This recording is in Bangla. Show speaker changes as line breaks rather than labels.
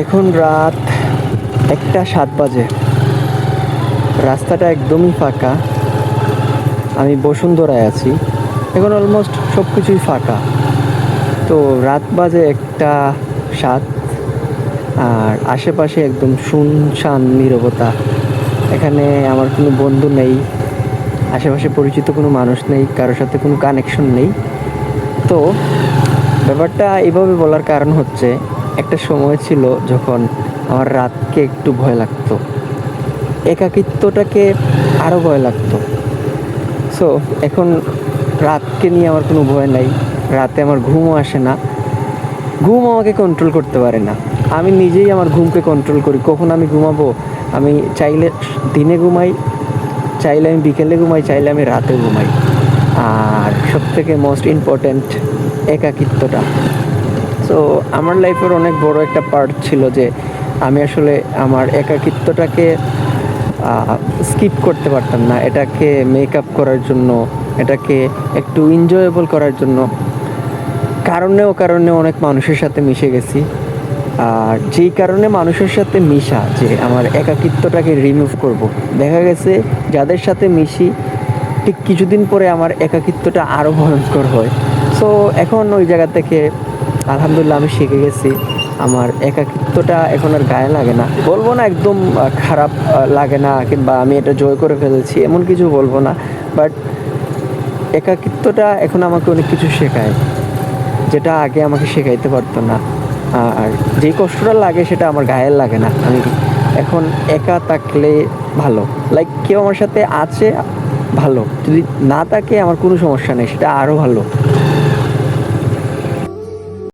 এখন রাত 1:07 বাজে। রাস্তাটা একদমই ফাঁকা। আমি বসুন্ধরায় আছি। এখন অলমোস্ট সব কিছুই ফাঁকা। তো রাত বাজে 1:07, আর আশেপাশে একদম শুনশান নীরবতা। এখানে আমার কোনো বন্ধু নেই, আশেপাশে পরিচিত কোনো মানুষ নেই, কারোর সাথে কোনো কানেকশন নেই। তো ব্যাপারটা এইভাবে বলার কারণ হচ্ছে, একটা সময় ছিল যখন আমার রাতকে একটু ভয় লাগতো, একাকিত্বটাকে আরও ভয় লাগতো। সো এখন রাতকে নিয়ে আমার কোনো ভয় নাই। রাতে আমার ঘুমও আসে না, ঘুম আমাকে কন্ট্রোল করতে পারে না। আমি নিজেই আমার ঘুমকে কন্ট্রোল করি। কখন আমি ঘুমাবো, আমি চাইলে দিনে ঘুমাই, চাইলে আমি বিকেলে ঘুমাই, চাইলে আমি রাতে ঘুমাই। আর সবথেকে মোস্ট ইম্পর্ট্যান্ট, একাকিত্বটা। সো আমার লাইফের অনেক বড় একটা পার্ট ছিল যে আমি আসলে আমার একাকিত্বটাকে স্কিপ করতে পারতাম না। এটাকে মেকআপ করার জন্য, এটাকে একটু এনজয়েবল করার জন্য কারণে অনেক মানুষের সাথে মিশে গেছি। আর যেই কারণে মানুষের সাথে মিশা, যে আমার একাকিত্বটাকে রিমুভ করব, দেখা গেছে যাদের সাথে মিশি ঠিক কিছুদিন পরে আমার একাকিত্বটা আরও ভয়ঙ্কর হয়। সো এখন ওই জায়গা থেকে আলহামদুলিল্লাহ আমি শিখে গেছি। আমার একাকিত্বটা এখন আর গায়ে লাগে না। বলবো না একদম খারাপ লাগে না, কিংবা আমি এটা জয় করে ফেলেছি, এমন কিছু বলবো না। বাট একাকিত্বটা এখন আমাকে অনেক কিছু শেখায়, যেটা আগে আমাকে শেখাইতে পারতো না। আর যেই কষ্টটা লাগে সেটা আমার গায়ের লাগে না। আমি এখন একা থাকলে ভালো, লাইক কেউ আমার সাথে আছে ভালো, যদি না থাকে আমার কোনো সমস্যা নেই, সেটা আরও ভালো।